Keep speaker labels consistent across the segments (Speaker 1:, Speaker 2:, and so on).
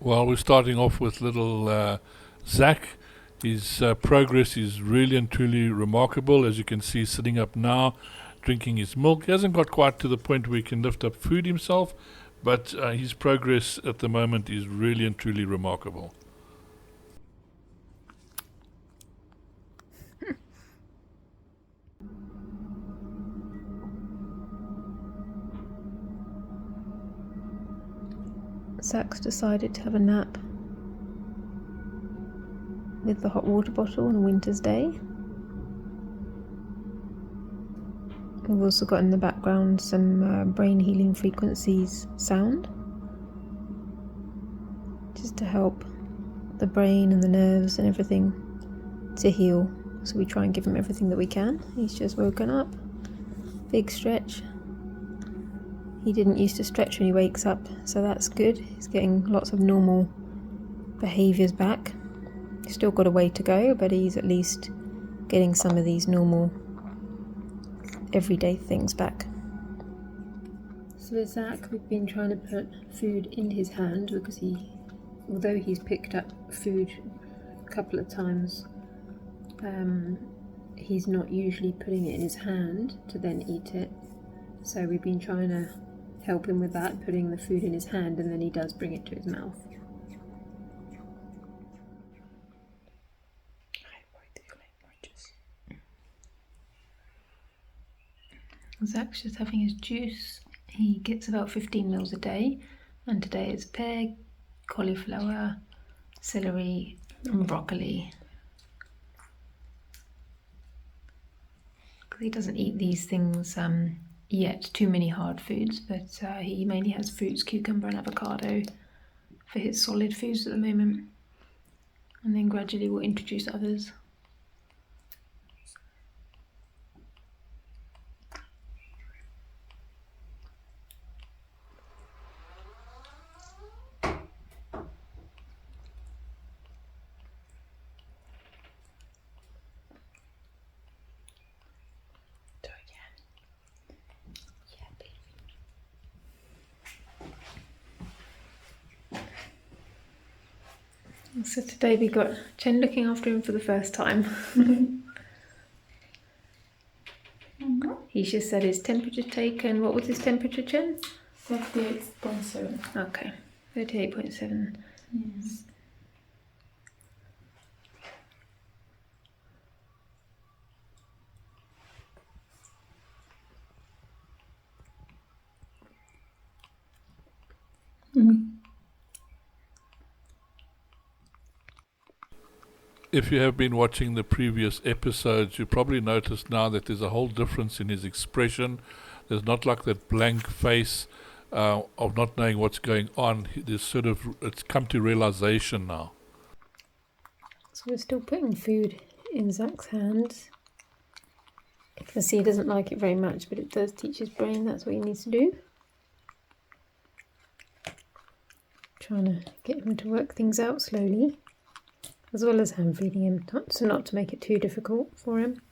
Speaker 1: Well, we're starting off with little Zach. His progress is really and truly remarkable. As you can see, sitting up now, drinking his milk. He hasn't got quite to the point where he can lift up food himself, but his progress at the moment is really and truly remarkable.
Speaker 2: Zach's decided to have a nap with the hot water bottle on a winter's day. We've also got in the background some brain healing frequencies sound, just to help the brain and the nerves and everything to heal. So we try and give him everything that we can. He's just woken up. Big stretch. He didn't used to stretch when he wakes up, so that's good. He's getting lots of normal behaviours back. He's still got a way to go, but he's at least getting some of these normal everyday things back. So with Zach, we've been trying to put food in his hand because although he's picked up food a couple of times, he's not usually putting it in his hand to then eat it. So we've been trying to help him with that, putting the food in his hand, and then he does bring it to his mouth. Zach's just having his juice. He gets about 15 mils a day, and today it's pear, cauliflower, celery and broccoli. Because he doesn't eat these things yet, too many hard foods, but he mainly has fruits, cucumber and avocado for his solid foods at the moment, and then gradually we'll introduce others. So today we got Chen looking after him for the first time. He's just had his temperature taken. What was his temperature, Chen?
Speaker 3: 38.7.
Speaker 2: Okay, 38.7.
Speaker 3: Yes.
Speaker 1: If you have been watching the previous episodes, you probably noticed now that there's a whole difference in his expression. There's not like that blank face of not knowing what's going on. It's come to realization now.
Speaker 2: So we're still putting food in Zach's hands. You can see he doesn't like it very much, but it does teach his brain that's what he needs to do. Trying to get him to work things out slowly, as well as hand feeding him, so not to make it too difficult for him.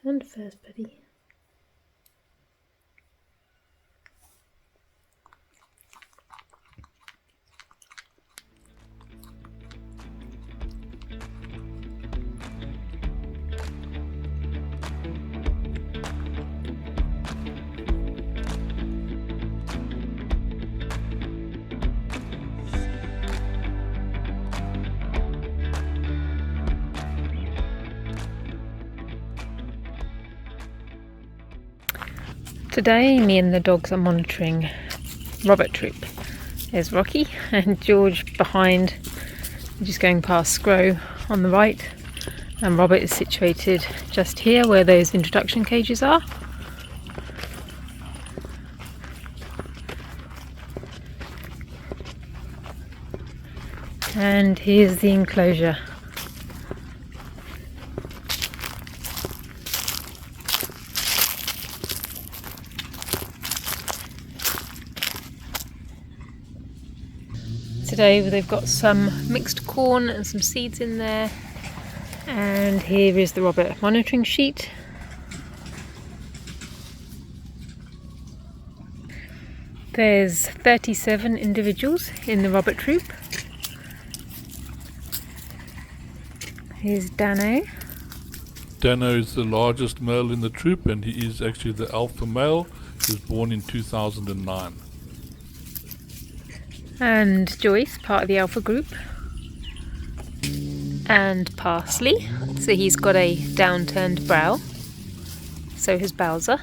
Speaker 2: Hand first, buddy. Today, me and the dogs are monitoring Robert Troop. There's Rocky and George behind, just going past Scrow on the right, and Robert is situated just here where those introduction cages are. And here's the enclosure. today. They've got some mixed corn and some seeds in there. And here is the Robert monitoring sheet. There's 37 individuals in the Robert troop. Here's Dano.
Speaker 1: Dano is the largest male in the troop, and he is actually the alpha male. He was born in 2009.
Speaker 2: And Joyce, part of the alpha group. And Parsley, so he's got a downturned brow. So has Bowser.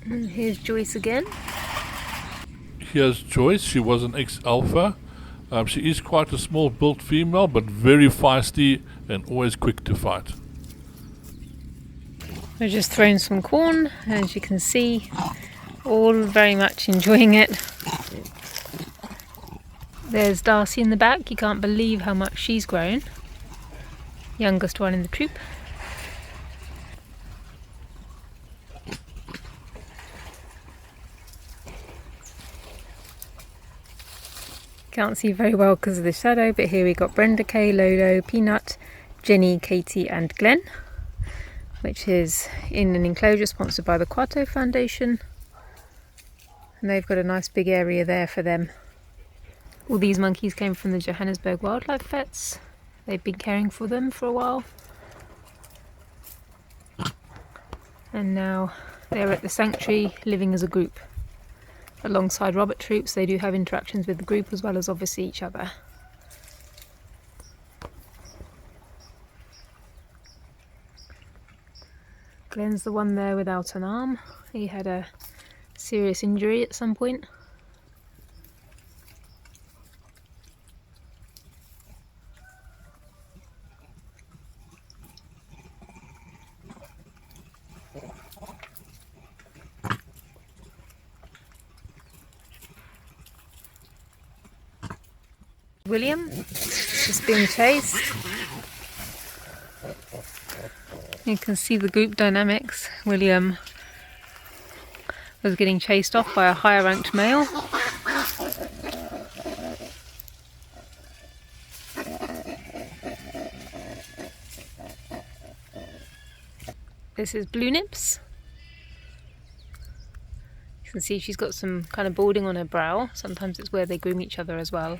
Speaker 2: And here's Joyce again.
Speaker 1: Here's Joyce. She was an ex-alpha. She is quite a small built female, but very feisty and always quick to fight.
Speaker 2: We've just thrown some corn, as you can see, all very much enjoying it. There's Darcy in the back. You can't believe how much she's grown. Youngest one in the troop. Can't see very well because of the shadow, but here we got Brenda Kay, Lolo, Peanut, Jenny, Katie and Glenn, which is in an enclosure sponsored by the Vervet Foundation. And they've got a nice big area there for them. All these monkeys came from the Johannesburg Wildlife Vets. They've been caring for them for a while. And now they're at the sanctuary living as a group. Alongside Robert troops, they do have interactions with the group as well as obviously each other. Glenn's the one there without an arm. He had a serious injury at some point. William is being chased. You can see the group dynamics. William was getting chased off by a higher ranked male. This is Blue Nips. You can see she's got some kind of balding on her brow. Sometimes it's where they groom each other as well.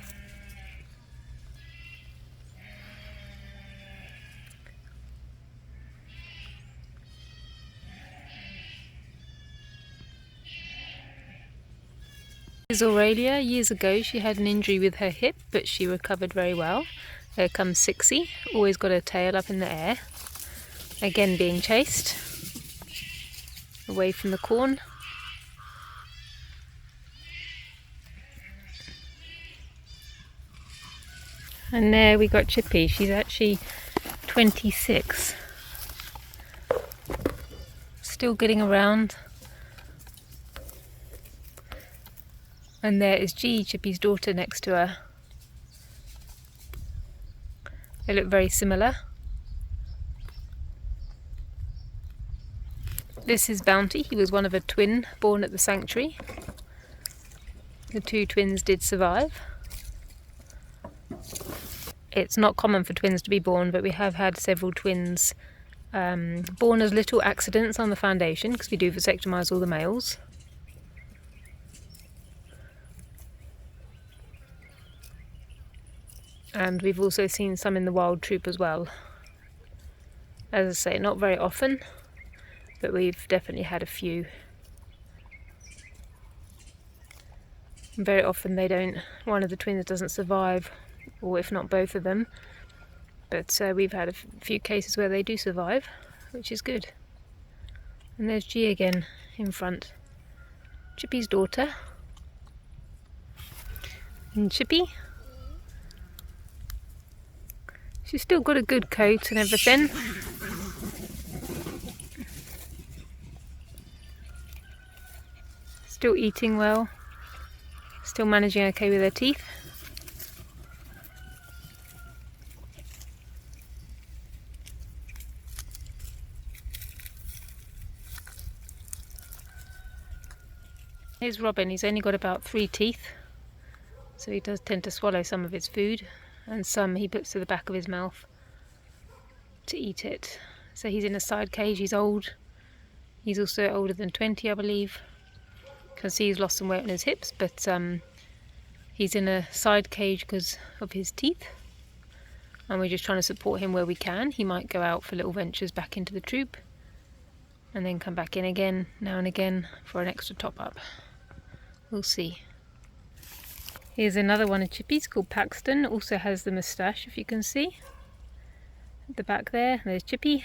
Speaker 2: This is Aurelia. Years ago she had an injury with her hip, but she recovered very well. Here comes Sixie, always got her tail up in the air. Again being chased away from the corn. And there we got Chippy. She's actually 26. Still getting around. And there is G, Chippy's daughter, next to her. They look very similar. This is Bounty. He was one of a twin born at the sanctuary. The two twins did survive. It's not common for twins to be born, but we have had several twins born as little accidents on the foundation, because we do vasectomise all the males. And we've also seen some in the wild troop as well. As I say, not very often, but we've definitely had a few. And very often one of the twins doesn't survive, or if not both of them. But we've had a few cases where they do survive, which is good. And there's G again in front. Chippy's daughter. And Chippy. She's still got a good coat and everything. Still eating well. Still managing okay with her teeth. Here's Robin. He's only got about 3 teeth, so he does tend to swallow some of his food, and some he puts to the back of his mouth to eat it. So he's in a side cage. He's old. He's also older than 20, I believe. You can see he's lost some weight on his hips, but he's in a side cage because of his teeth, and we're just trying to support him where we can. He might go out for little ventures back into the troop and then come back in again now and again for an extra top up. We'll see. Here's another one of Chippy's called Paxton. Also has the moustache, if you can see. At the back there's Chippy.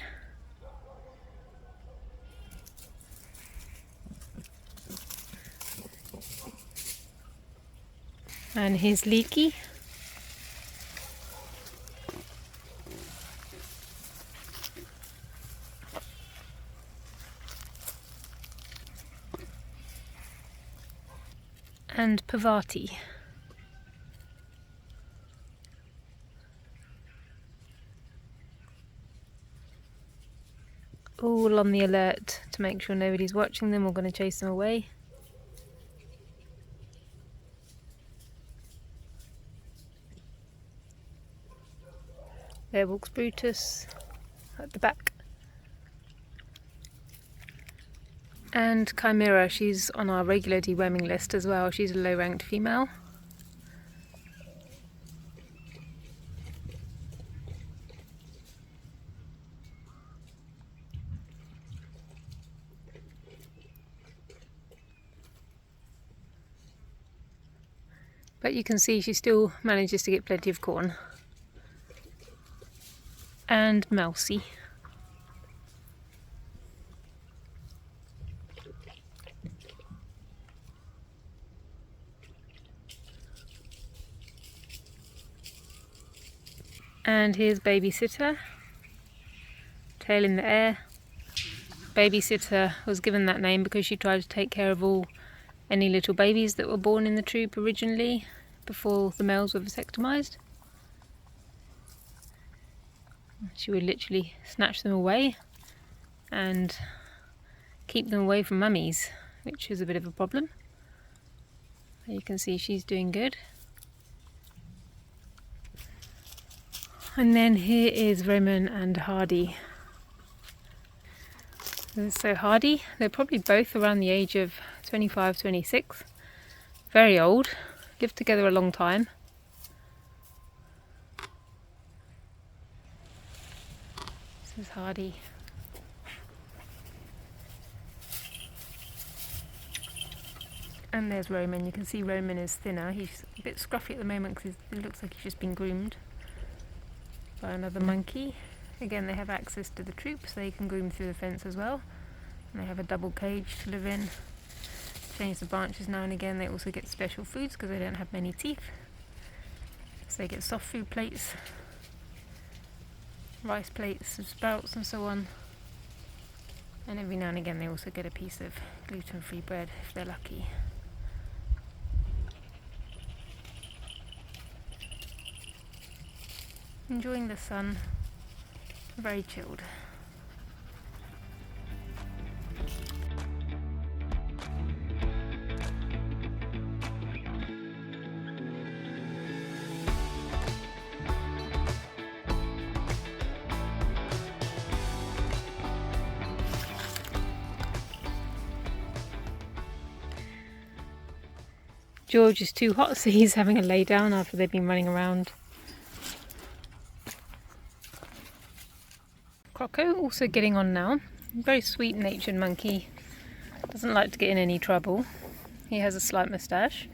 Speaker 2: And here's Leaky. And Pavati. All on the alert to make sure nobody's watching them or going to chase them away. There walks Brutus at the back. And Chimera, she's on our regular deworming list as well. She's a low-ranked female. But you can see she still manages to get plenty of corn. And Mousy. And here's Babysitter, tail in the air. Babysitter was given that name because she tried to take care of any little babies that were born in the troop originally, before the males were vasectomized. She would literally snatch them away and keep them away from mummies, which is a bit of a problem. You can see she's doing good. And then here is Roman and Hardy. So Hardy, they're probably both around the age of 25, 26. Very old, lived together a long time. This is Hardy. And there's Roman. You can see Roman is thinner. He's a bit scruffy at the moment because it looks like he's just been groomed by another monkey. Again, they have access to the troop, so they can groom through the fence as well. And they have a double cage to live in. Change the branches now and again. They also get special foods because they don't have many teeth. So they get soft food plates, rice plates, some sprouts and so on. And every now and again they also get a piece of gluten-free bread if they're lucky. Enjoying the sun, very chilled. George is too hot, so he's having a lay down after they've been running around. Croco also getting on now. Very sweet natured monkey. Doesn't like to get in any trouble. He has a slight moustache.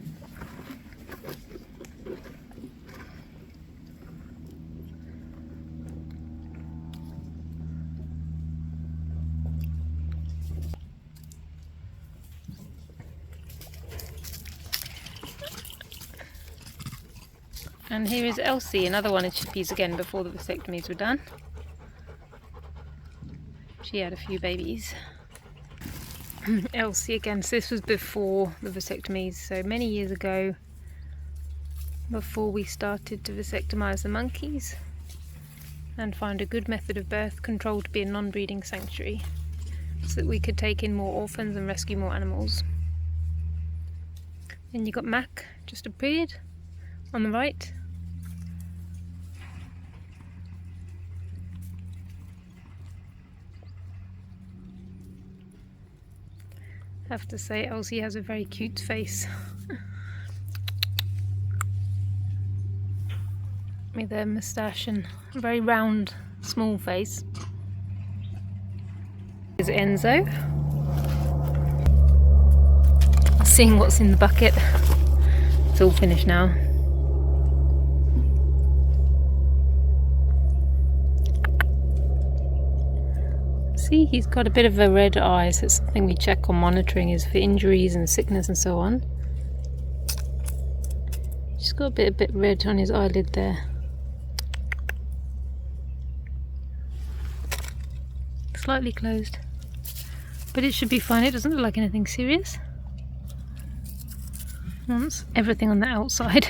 Speaker 2: And here is Elsie, another one of Chippy's again before the vasectomies were done. She had a few babies. Elsie again, so this was before the vasectomies, so many years ago, before we started to vasectomise the monkeys and find a good method of birth control to be a non-breeding sanctuary so that we could take in more orphans and rescue more animals. And you got Mac just appeared on the right. I have to say, Elsie has a very cute face. With a moustache and a very round, small face. Here's Enzo. Seeing what's in the bucket. It's all finished now. See, he's got a bit of a red eye, so it's something we check on monitoring is for injuries and sickness and so on. He's got a bit red on his eyelid there. Slightly closed, but it should be fine. It doesn't look like anything serious. That's everything on the outside.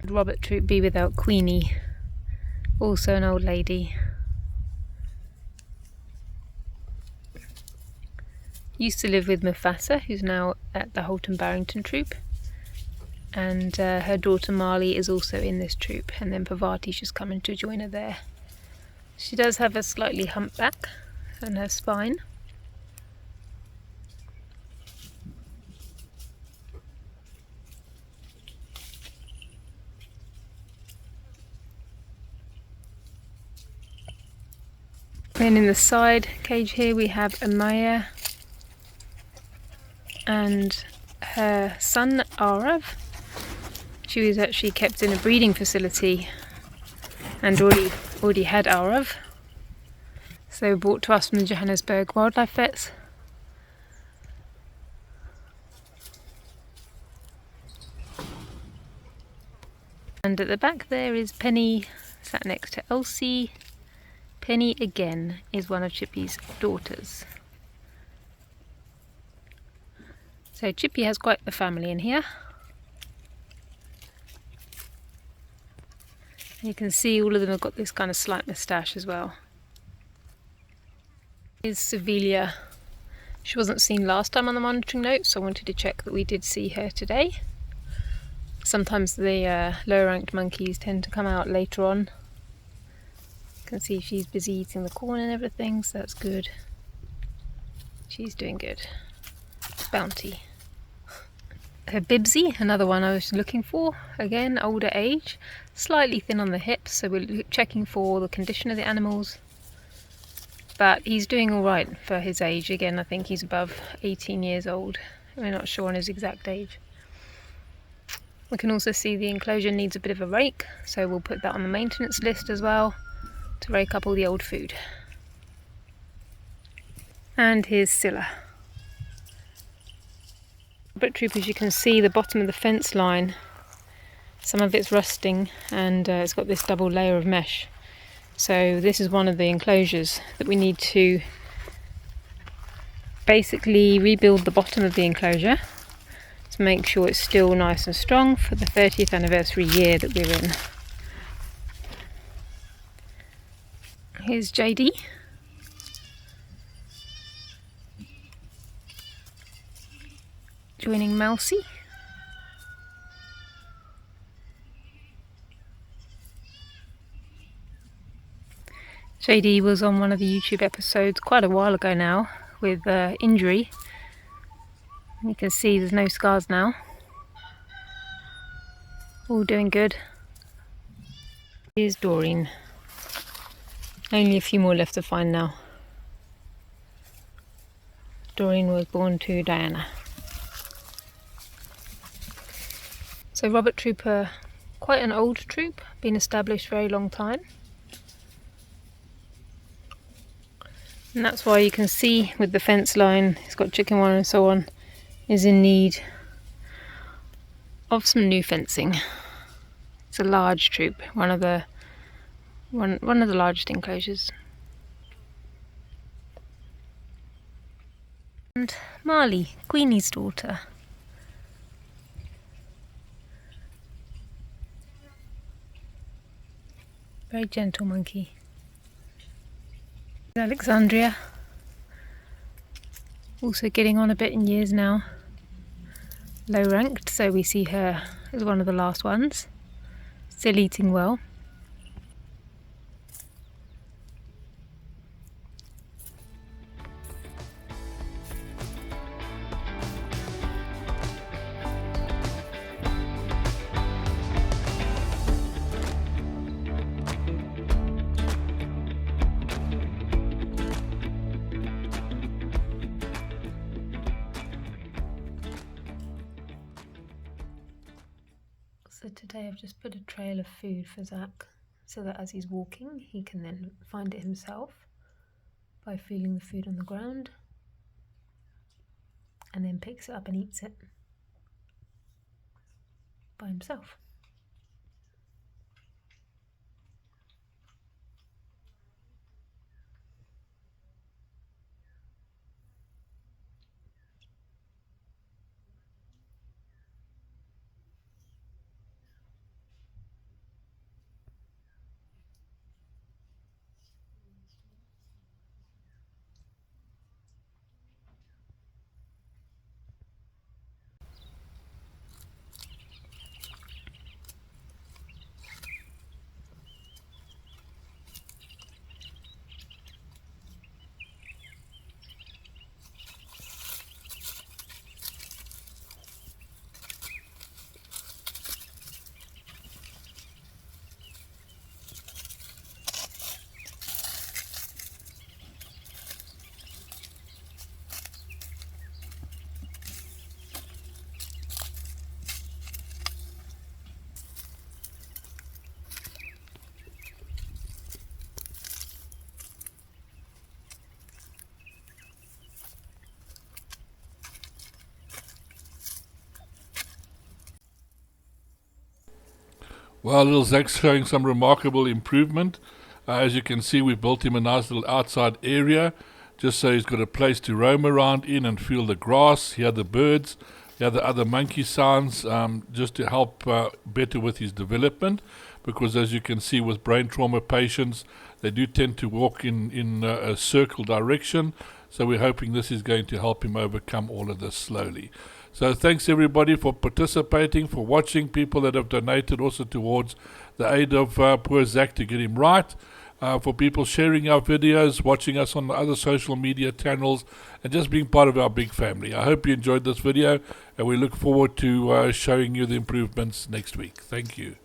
Speaker 2: Would Robert Troop be without Queenie? Also an old lady. Used to live with Mufasa, who's now at the Holton Barrington Troop. And her daughter Marley is also in this troop, and then Pavati's just coming to join her there. She does have a slightly humpback on her spine. Then in the side cage here we have Amaya and her son Arav. She was actually kept in a breeding facility and already had Arav. So brought to us from the Johannesburg Wildlife Vets. And at the back there is Penny, sat next to Elsie. Penny again is one of Chippy's daughters. So Chippy has quite the family in here. You can see all of them have got this kind of slight moustache as well. Here's Sevilla. She wasn't seen last time on the monitoring notes, so I wanted to check that we did see her today. Sometimes the lower ranked monkeys tend to come out later on. You can see she's busy eating the corn and everything, so that's good. She's doing good. Bounty. Her Bibsy, another one I was looking for. Again, older age, slightly thin on the hips, so we're checking for the condition of the animals. But he's doing alright for his age. Again, I think he's above 18 years old. We're not sure on his exact age. We can also see the enclosure needs a bit of a rake, so we'll put that on the maintenance list as well, to rake up all the old food. And here's Scylla. Robert Troop, as you can see, the bottom of the fence line, some of it's rusting and it's got this double layer of mesh. So this is one of the enclosures that we need to basically rebuild the bottom of the enclosure to make sure it's still nice and strong for the 30th anniversary year that we're in. Here's JD. Joining Mousy. JD was on one of the YouTube episodes quite a while ago now with injury. You can see there's no scars now. All doing good. Here's Doreen. Only a few more left to find now. Doreen was born to Diana. So Robert Trooper, quite an old troop, been established for a very long time. And that's why you can see with the fence line, it's got chicken wire and so on, is in need of some new fencing. It's a large troop, one of the largest enclosures. And Marley, Queenie's daughter. Very gentle monkey. Alexandria, also getting on a bit in years now. Low ranked, so we see her as one of the last ones. Still eating well. So today I've just put a trail of food for Zach so that as he's walking he can then find it himself by feeling the food on the ground and then picks it up and eats it by himself.
Speaker 1: Well, little Zach's showing some remarkable improvement. As you can see, we built him a nice little outside area, just so he's got a place to roam around in and feel the grass, hear the birds, hear the other monkey sounds, just to help better with his development. Because as you can see with brain trauma patients, they do tend to walk in a circle direction. So we're hoping this is going to help him overcome all of this slowly. So thanks everybody for participating, for watching, people that have donated also towards the aid of poor Zach to get him right, for people sharing our videos, watching us on the other social media channels, and just being part of our big family. I hope you enjoyed this video, and we look forward to showing you the improvements next week. Thank you.